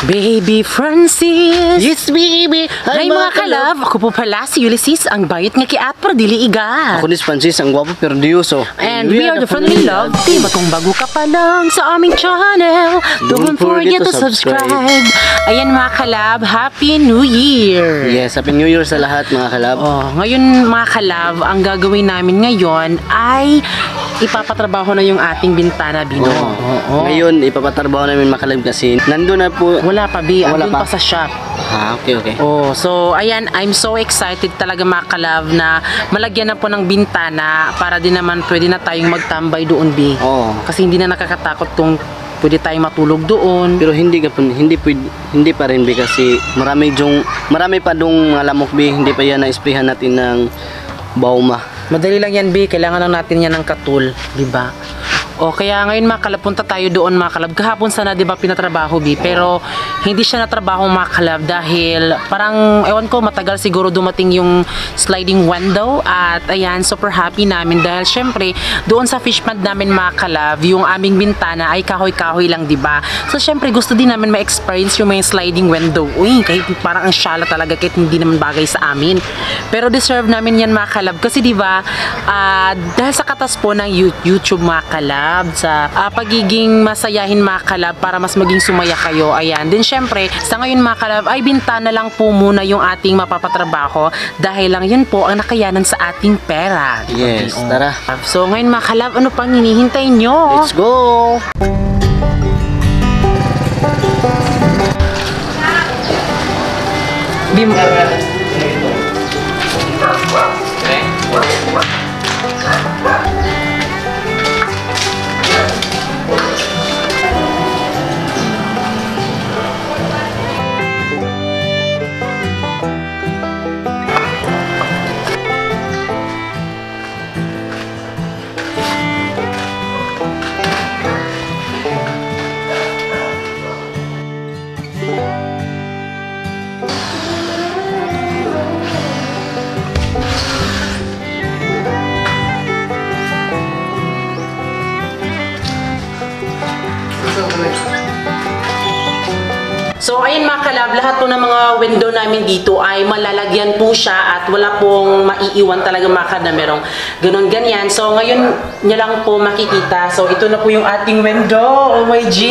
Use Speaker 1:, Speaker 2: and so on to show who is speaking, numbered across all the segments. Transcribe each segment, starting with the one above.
Speaker 1: Baby Francis!
Speaker 2: Yes, baby!
Speaker 1: Hi mga kalab! Ako po pala si Ulysses, ang bayot nga kiat pero dili iga.
Speaker 2: Ako ni Francis, ang gwapo pero diyoso.
Speaker 1: And we are the Friendly Love Team. At kung bago ka pa lang sa aming channel, don't forget to subscribe. Ayan mga kalab, Happy New Year!
Speaker 2: Yes, Happy New Year sa lahat mga kalab.
Speaker 1: Ngayon mga kalab, ang gagawin namin ngayon ay ipapatrabaho na yung ating bintana, Bino.
Speaker 2: Ngayon, ipapatrabaho namin mga kalab kasi nandun na po.
Speaker 1: Wala pa, Bi. Andun pa sa shop.
Speaker 2: Okay.
Speaker 1: So ayan, I'm so excited talaga mga kalab na malagyan na po ng bintana para din naman pwede na tayong magtambay doon, Bi. Kasi hindi na nakakatakot kung pwede tayong matulog doon.
Speaker 2: Pero hindi pa rin, Bi, kasi marami pa dong lamok, Bi. Hindi pa yan na-sprayhan natin ng bauma.
Speaker 1: Madali lang yan, Bi. Kailangan lang natin yan ng katul, di ba? Kaya ngayon mga kalab, punta tayo doon mga kalab. Kahapon sana, di ba, pinatrabaho, Bi? Pero hindi siya natrabaho mga kalab dahil parang, ewan ko, matagal siguro dumating yung sliding window. At ayan, super happy namin dahil syempre, doon sa fish pond namin mga kalab, yung aming bintana ay kahoy-kahoy lang, di ba? So syempre, gusto din namin ma-experience yung may sliding window. Uy, kahit parang ang syala talaga, kahit hindi naman bagay sa amin. Pero deserve namin yan mga kalab. Kasi di ba, dahil sa katas po ng YouTube mga kalab, sa pagiging masayahin mga kalab para mas maging sumaya kayo. Ayan. Din syempre, sa ngayon mga kalab ay bintana lang po muna yung ating mapapatrabaho dahil lang yun po ang nakayanan sa ating pera.
Speaker 2: Yes, tara.
Speaker 1: So ngayon mga kalab, ano pang hinihintay nyo?
Speaker 2: Let's go!
Speaker 1: Bim. So ayun mga kalab, lahat po ng mga window namin dito ay malalagyan po siya at wala pong maiiwan talaga mga kalab na merong ganun ganyan. So ngayon nyo lang po makikita. So ito na po yung ating window. Oh my G!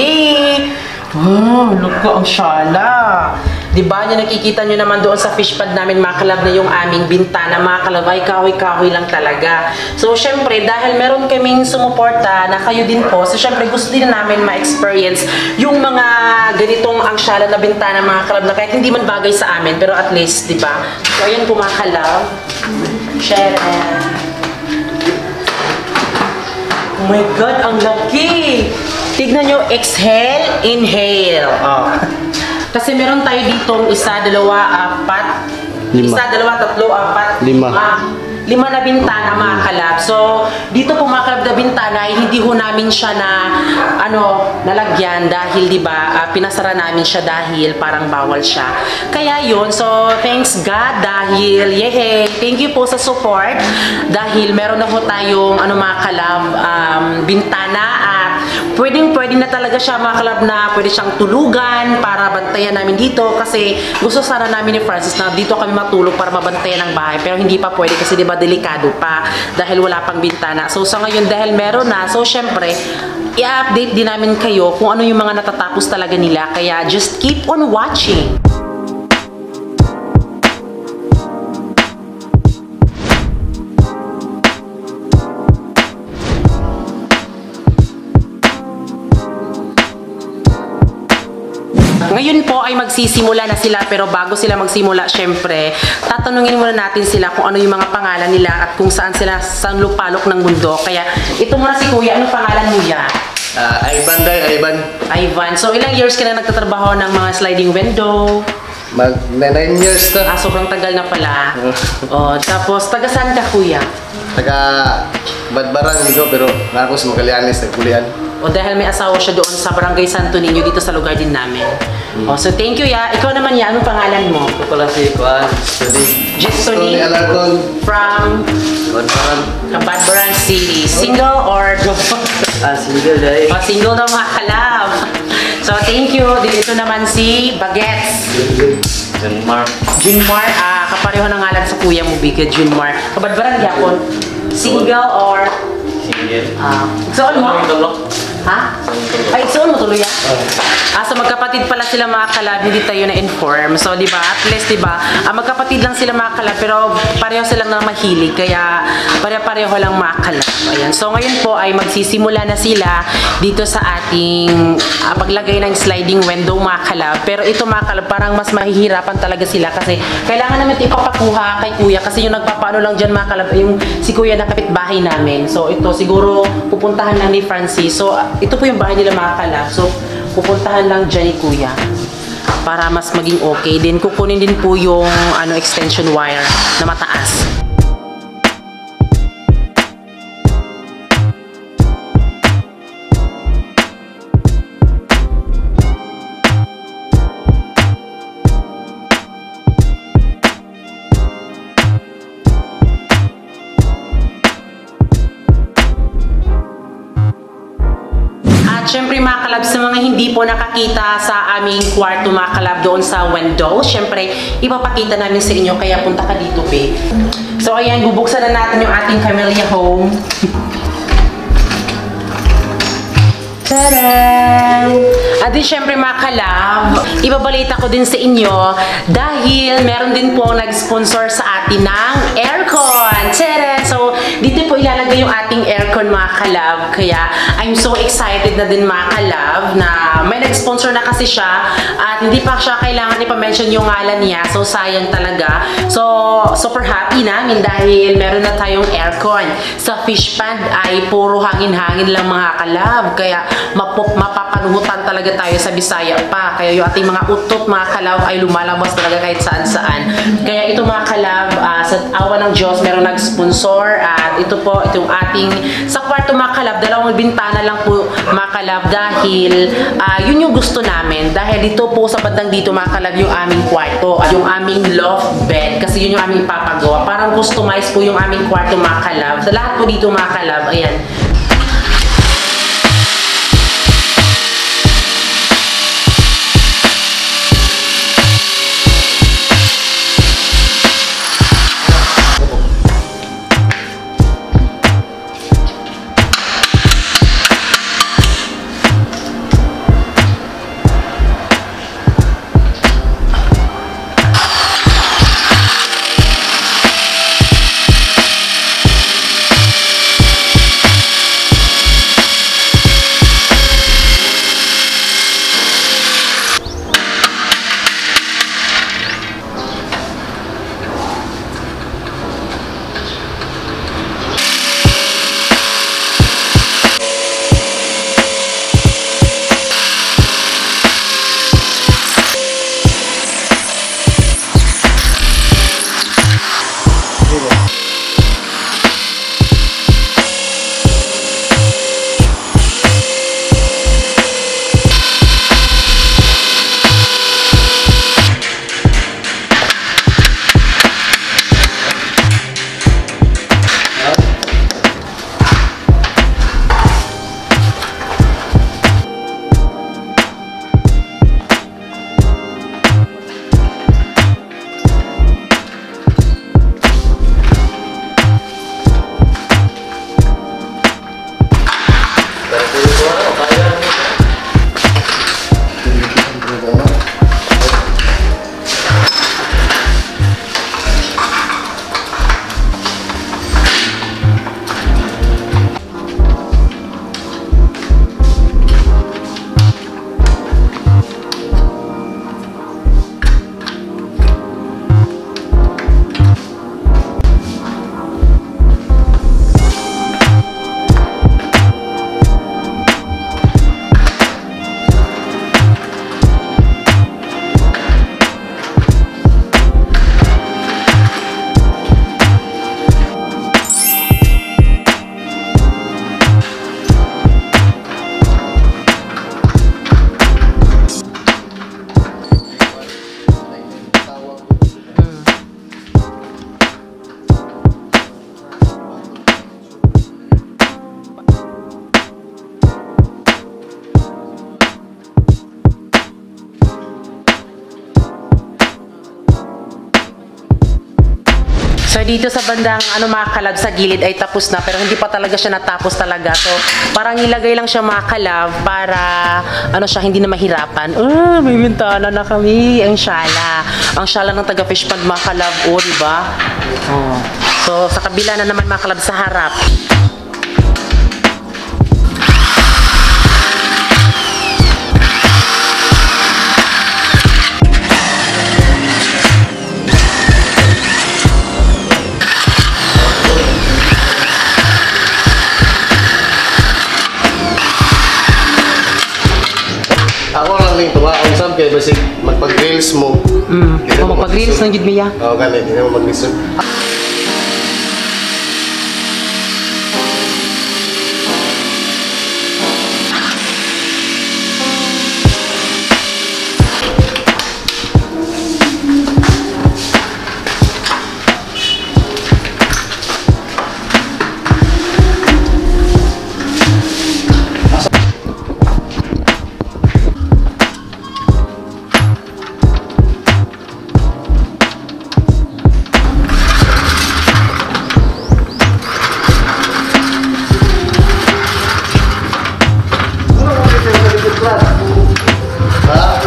Speaker 1: Oh, look ko, ang syala. Diba, yung nakikita nyo naman doon sa fish pond namin mga kalab na yung aming bintana mga kalab ay kahoy-kahoy lang talaga. So syempre dahil meron kaming sumuporta na kayo din po, so syempre gusto din namin ma-experience yung mga ganitong ang syala na bintana mga kalab na kahit hindi man bagay sa amin pero at least diba. So ayan po mga kalab. Share. Oh my God, ang laki! Tignan nyo, exhale, inhale. Kasi meron tayo ditong isa, dalawa, apat. Isa, dalawa, tatlo, apat. Lima na bintana mga kalab. So, dito po mga kalab na bintana, hindi ho namin siya na, nalagyan dahil, di ba, pinasara namin siya dahil parang bawal siya. Kaya yun, so, thanks God dahil, yehey, thank you po sa support dahil meron na po tayong, mga kalab, bintana at pwede na talaga siya mga kalab na pwede siyang tulugan para bantayan namin dito kasi gusto sana namin ni Francis na dito kami matulog para mabantayan ang bahay pero hindi pa pwede kasi diba delikado pa dahil wala pang bintana. So sa ngayon dahil meron na, so syempre i-update din namin kayo kung ano yung mga natatapos talaga nila kaya just keep on watching. Ngayon po ay magsisimula na sila pero bago sila magsimula, syempre, tatanungin muna natin sila kung ano yung mga pangalan nila at kung saan sila sa lupalok ng mundo. Kaya ito muna si Kuya, ano pangalan mo ya? Ivan. So ilang years ka na nagtatrabaho ng mga sliding window?
Speaker 3: Mag 9 years na.
Speaker 1: Sobrang tagal na pala. Tapos taga saan ka Kuya?
Speaker 3: Taga Badbaran dito pero ako sa Magallanes, nagpulian.
Speaker 1: Dahil may asawa siya doon sa Barangay Santo Niño dito sa lugar din namin. So thank you ya. Ikaw naman ya, anong pangalan mo?
Speaker 3: Ito pala si Kuan,
Speaker 1: Jessony from Badbaran City. Single or
Speaker 3: single dahil.
Speaker 1: Single na mga kalab. So, thank you. Dito naman si Bagets.
Speaker 2: Denmark.
Speaker 1: Junmar, kapareho ng ngalan sa kuya mo, Biga Junmar. Kabadbaran gyapon? Single or...
Speaker 2: Single.
Speaker 1: Igsoon mo? Ha? Ay, igsoon mo tuloy yan? So magkapatid pala sila mga kalab, hindi tayo na-inform. So, di ba, at least, di ba, magkapatid lang sila mga kalab, pero pareho silang na mahilig, kaya pareho lang mga kalab. Ayan. So, ngayon po ay magsisimula na sila dito sa ating paglagay ng sliding window mga kalab. Pero ito mga kalab, parang mas mahihirapan talaga sila kasi kailangan namin ipapakuha kay kuya kasi yung nagpapaano lang dyan mga kalab, yung si kuya na kapitbahay namin. So, ito siguro pupuntahan lang ni Francis. So, ito po yung bahay nila mga kalab. So, pupuntahan lang dyan ni kuya para mas maging okay. Then kukunin din po yung extension wire na mataas. Siyempre mga kalab, sa mga hindi po nakakita sa aming kwarto mga kalab doon sa window, siyempre ipapakita namin sa inyo kaya punta ka dito, babe. So ayan, bubuksan na natin yung ating Camellia home. Tadaan! At din syempre mga kalab, ibabalita ko din sa inyo dahil meron din po nag-sponsor sa atin ng aircon. Tadaan! So, dito po ilalagay yung ating aircon mga kalab. Kaya, I'm so excited na din mga kalab na may nag-sponsor na kasi siya at hindi pa siya kailangan ipa-mention yung ngalan niya. So, sayang talaga. So, super happy namin dahil meron na tayong aircon. Sa fish pond ay puro hangin-hangin lang mga kalab. Kaya, mapapanuhutan talaga tayo sa Bisaya pa. Kaya yung ating mga utot, mga kalab, ay lumalabas talaga kahit saan-saan. Kaya ito mga kalab, sa awa ng Diyos, meron nag-sponsor. At ito po, itong ating, sa kwarto mga kalab, dalawang bintana lang po mga kalab dahil yun yung gusto namin. Dahil dito po sa bandang dito mga kalab yung aming kwarto. Yung aming loft bed. Kasi yun yung aming papagawa. Parang customize po yung aming kwarto mga kalab. Sa lahat po dito mga kalab, ayan. So dito sa bandang mga kalab sa gilid ay tapos na pero hindi pa talaga siya natapos talaga. So parang ilagay lang siya mga kalab para siya hindi na mahirapan. May bintana na kami. Ang syala. Ang syala ng taga fish pond mga kalab. Diba? So sa kabila na naman mga kalab sa harap.
Speaker 3: Ako lang ning tuwa kung saan kaya basig magpag-reels mo. Di na mo
Speaker 1: Magpag-reels ng Jud Mia.
Speaker 3: Oo, ganit. Hindi na mo mag-reels.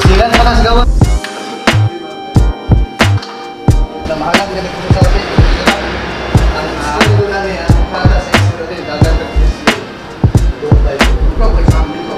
Speaker 3: Silan pa na sa gawa. Namahalan ka nito sa atin. Ang gusto na niya, para sa isip natin, dagat at isip. Doon tayo. Ikaw, may family ko.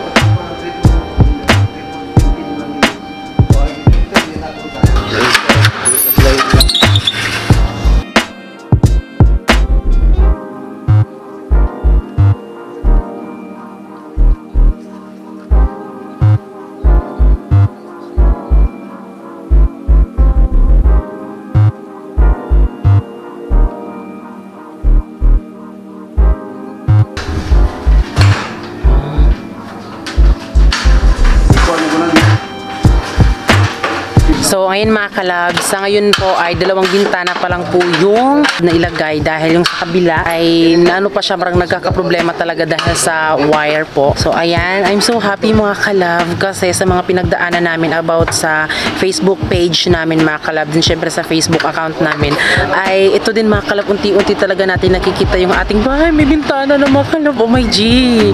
Speaker 1: So, ayun mga kalab, sa ngayon po ay dalawang bintana pa lang po yung nailagay dahil yung sa kabila ay pa siya, marang nagkakaproblema talaga dahil sa wire po. So, ayan, I'm so happy mga kalab kasi sa mga pinagdaanan namin about sa Facebook page namin mga kalab, din syempre sa Facebook account namin, ay ito din mga kalab, unti-unti talaga natin nakikita yung ating bahay, may bintana na mga kalab, oh my G!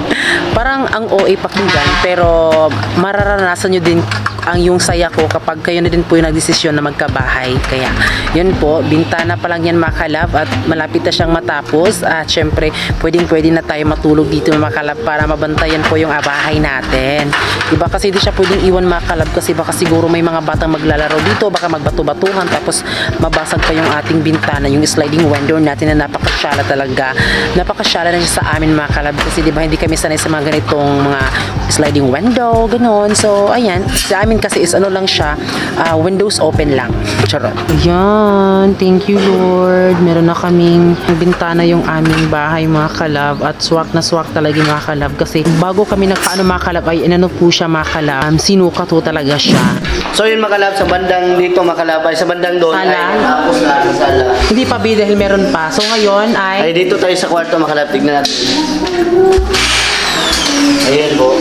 Speaker 1: Parang ang OA pakinggan, pero mararanasan nyo din ang yung saya ko kapag kayo na din po yung nagdesisyon na magkabahay. Kaya yun po, bintana pa lang yan mga kalab at malapit na siyang matapos at syempre pwede na tayo matulog dito mga kalab para mabantayan po yung bahay natin. Diba kasi di siya pwedeng iwan mga kalab kasi baka siguro may mga batang maglalaro dito, baka magbato-batuhan tapos mabasag pa yung ating bintana, yung sliding window natin na napakasyala talaga. Napakasyala na siya sa amin mga kalab kasi diba hindi kami sanay sa mga ganitong mga sliding window, ganon. So ayan, sa amin kasi is lang siya, windows open lang. Charot. Ayan, thank you Lord. Meron na kaming bintana yung aming bahay mga kalab at swak na swak talaga mga kalab kasi bago kami nagpaano mga kalab ay inano po siya mga kalab, sinukat po talaga siya.
Speaker 2: So yun mga kalab, sa bandang dito mga kalab, ay sa bandang doon
Speaker 1: Sala?
Speaker 2: ay tapos na sa sala.
Speaker 1: Hindi pa ba dahil meron pa. So ngayon
Speaker 2: Ay
Speaker 1: ay
Speaker 2: dito tayo sa kwarto mga kalab, tignan natin. Ayan po.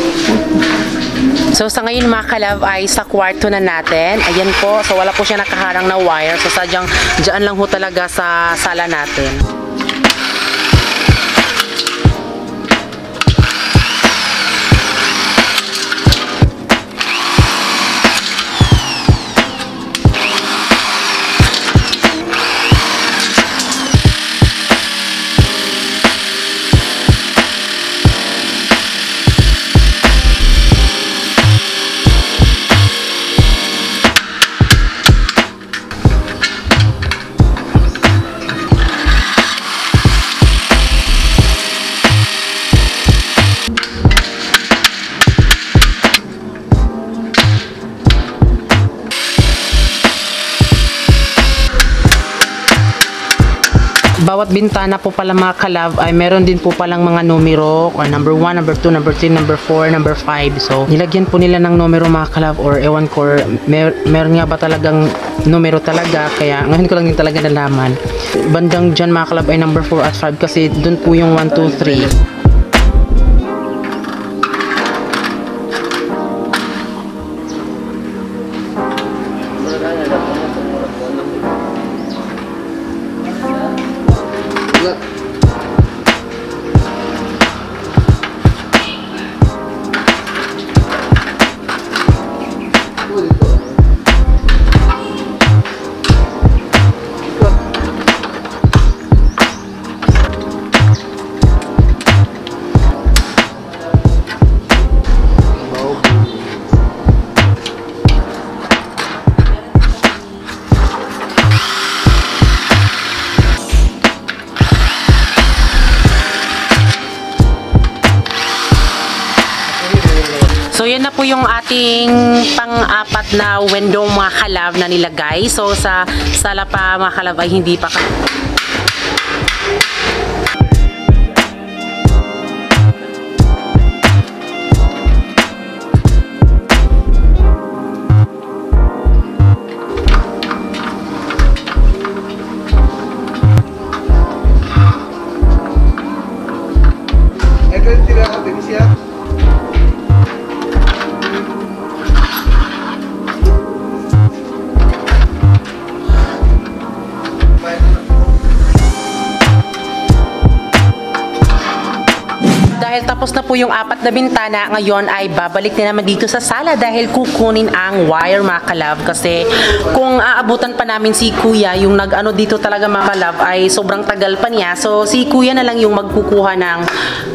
Speaker 1: so sa ngayon mga kalab ay sa kwarto na natin. Ayan po. So wala po siya nakaharang na wire. So sadyang dyan lang ho talaga sa sala natin. Bawat bintana po pala mga kalab ay meron din po palang mga numero, number 1, number 2, number 3, number 4, number 5. So nilagyan po nila ng numero mga kalab or ewan ko, meron nga ba talagang numero talaga, kaya ngayon ko lang din talaga nalaman. Bandang dyan mga kalab ay number 4 at 5 kasi dun po yung 1, 2, 3. yung ating pang-apat na window mga kalab na nilagay. So sa sala pa mga kalab ay hindi pa
Speaker 3: Ito yung tira din siya.
Speaker 1: Dahil tapos na po yung apat na bintana, ngayon ay babalik na naman dito sa sala dahil kukunin ang wire mga kalab. Kasi kung aabutan pa namin si kuya, yung nag-ano dito talaga mga kalab ay sobrang tagal pa niya. So si kuya na lang yung magkukuha ng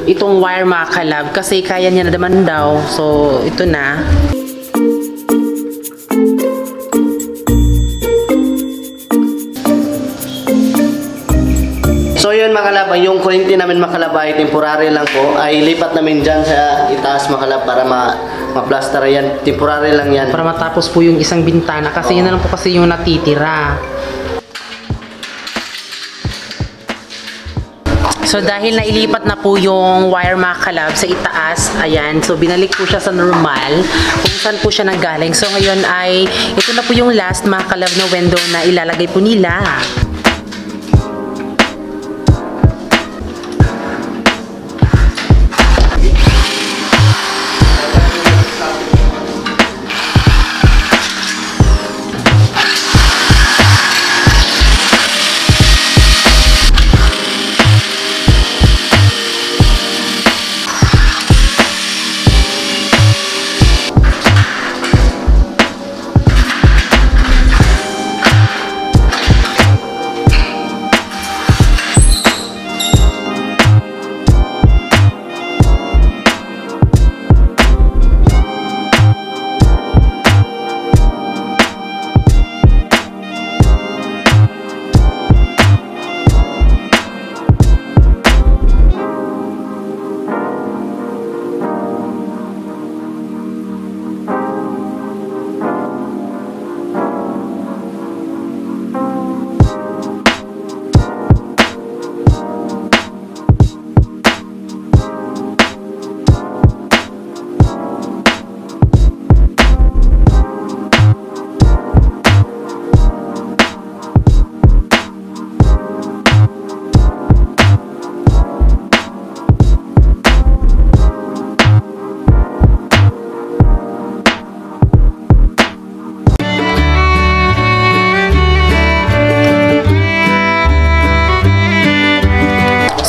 Speaker 1: itong wire mga kalab kasi kaya niya na naman daw. So ito na.
Speaker 2: So yun mga kalab, yung kuryente namin mga kalab ay temporary lang po. Ay lipat namin dyan sa itaas mga kalab para ma-plaster yan. Temporary lang yan.
Speaker 1: Para matapos po yung isang bintana kasi yun na lang po kasi yung natitira. So dahil nailipat na po yung wire mga kalab sa itaas, ayan, so binalik po siya sa normal kung saan po siya nanggaling. So ngayon ay ito na po yung last mga kalab na window na ilalagay po nila.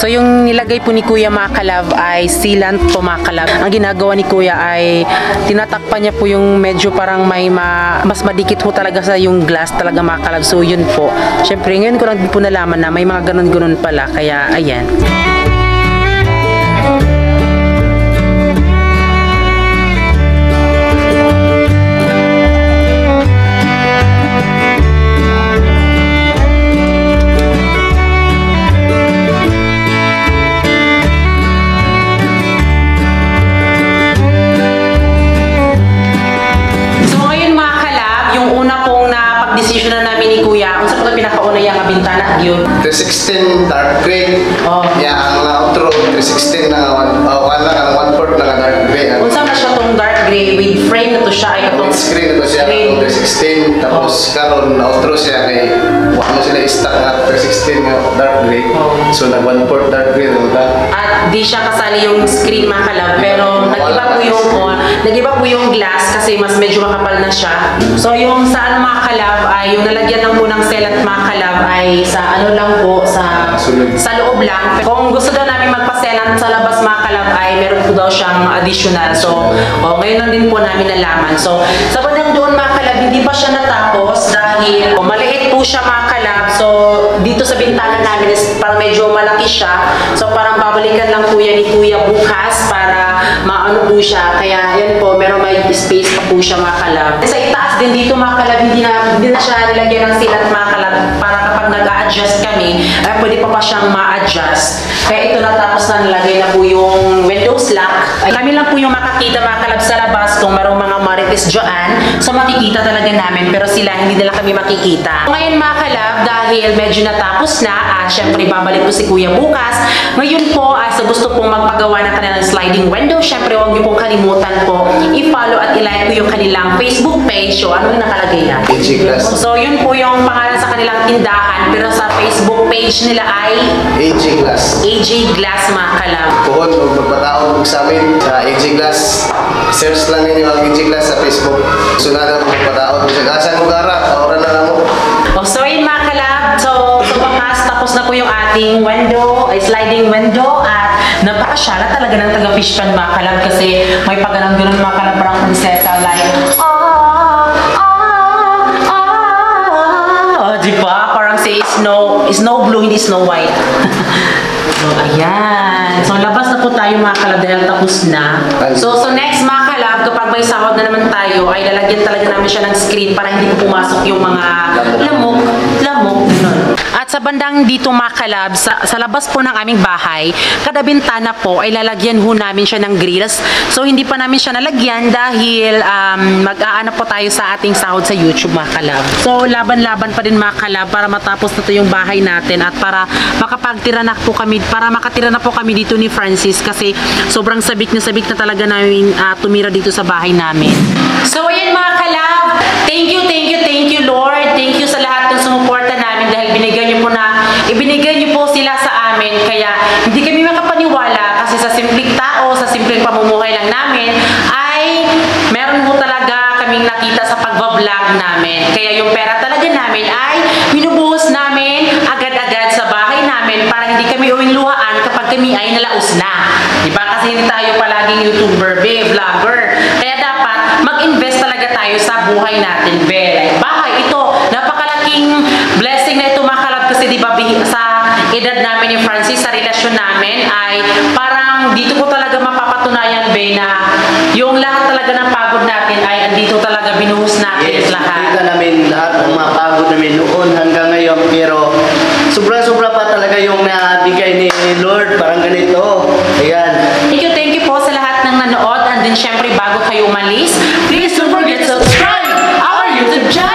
Speaker 1: So yung nilagay po ni Kuya mga kalab ay sealant po mga kalab. Ang ginagawa ni Kuya ay tinatakpan niya po yung medyo parang may mas madikit po talaga sa yung glass talaga mga kalab. So yun po. Syempre ngayon ko lang din po nalaman na may mga ganun-ganun pala. Kaya ayan. Decision na namin ni Kuya, kung saan po pinakauna yung bintana yun?
Speaker 3: 316 dark gray.
Speaker 1: Oh.
Speaker 3: Yeah, ang outro 316 na one-fourth na dark gray.
Speaker 1: Kung saan na siya itong dark gray with frame na to siya ay katong
Speaker 3: screen na to siya, 316. Tapos karon outro siya kay wala mo sila i-stack na 316 nga dark gray. So nag one-fourth dark gray na ba?
Speaker 1: At di siya kasali yung screen mga kalab, pero nag-iba po yung glass kasi mas medyo makapal na siya. So yung saan mga kalab ay yung nalagyan lang po ng sealant mga kalab ay sa ano lang po, sa loob lang. Kung gusto daw namin magpa-sealant sa labas mga kalab ay meron po daw siyang additional. So ngayon lang din po namin nalaman. So sa bandang doon mga kalab, hindi pa siya natapos dahil maliit po siya mga kalab. So dito sa bintana namin is parang medyo malaki siya. So parang babalikan lang po yan ni Kuya bukas para maano po siya. Kaya yan po, meron may space pa po siya mga kalab. Sa itaas din dito mga kalab, hindi na siya nilagyan ng silat mga kalab para kapag nag-a-adjust kami, ay pwede pa siyang ma-adjust. Kaya ito natapos na nilagay na po yung windows lock. Ay, kami lang po yung makakita mga kalab sa labas kung mayroong mga marites dyan. So makikita talaga namin pero sila hindi nila kami makikita. Ngayon mga kalab, dahil medyo natapos na at syempre babalik po si Kuya bukas. Ngayon po, so gusto pong magpagawa ng kanilang sliding window. Syempre huwag niyo pong kalimutan po i-follow at i-like po yung kanilang Facebook page. So ano yung nakalagay yan?
Speaker 3: AJ Glass.
Speaker 1: So yun po yung pangalan sa kanilang tindahan pero sa Facebook page nila ay
Speaker 3: AJ Glass.
Speaker 1: AJ Glass mga kalab.
Speaker 3: Kung magpataon sa amin sa AJ Glass, search lang ninyo ang AJ Glass sa Facebook. Sunada mo magpataon sa gasang lugar, tawaran na lang mo.
Speaker 1: So yun mga kalab, so wakas tapos na po yung ating window, sliding window at napakasyala talaga ng taga-fish pan mga kalab kasi may pagganang-ganon mga kalab parang prinsesa like diba? Parang say snow blue, hindi snow white. So, ayan. So, labas na po tayo mga kalab dahil tapos na. So next mga kalab, kapag may sahod na naman tayo, ay lalagyan talaga namin siya ng screen para hindi po pumasok yung mga lamok, ganun. At sa bandang dito mga kalab, sa labas po ng aming bahay, kada bintana po ay lalagyan ho namin siya ng grills. So, hindi pa namin siya nalagyan dahil mag-aana po tayo sa ating sahod sa YouTube mga kalab. So, laban-laban pa din mga kalab para matapos na to yung bahay natin at para makapagtira na po kami, para makatira na po kami dito ni Francis kasi sobrang sabik na talaga namin tumira dito sa bahay namin. So, ayan mga kalab, thank you Lord. Thank you sa lahat ng sumuporta namin dahil ibinigay niyo po sila sa amin. Kaya hindi kami makapaniwala kasi sa simpleng tao, sa simpleng pamumuhay lang namin ay meron po talaga kaming nakita sa pagbablog namin. Kaya yung pera talaga namin ay binubuhos namin agad-agad sa bahay namin para hindi kami uwing luhaan kapag kami ay nalaos na. Diba? Kasi hindi tayo palaging YouTuber, vlogger. Kaya dapat mag-invest talaga tayo sa buhay natin, like bahay. Ito, napakalaking blessing na ito mga kalab kasi diba sa edad namin ni Francis, sa relasyon namin ay parang dito ko talaga mapapatunayan na yung lahat talaga ng pagod natin ay andito talaga binuhos natin lahat.
Speaker 2: Kita namin lahat ng mga pagod namin noon hanggang ngayon pero sobra-sobra pa talaga yung nabigay ni Lord, parang ganito. Ayan.
Speaker 1: Thank you po sa lahat ng nanood and then syempre bago kayo umalis, please don't forget to subscribe our YouTube channel.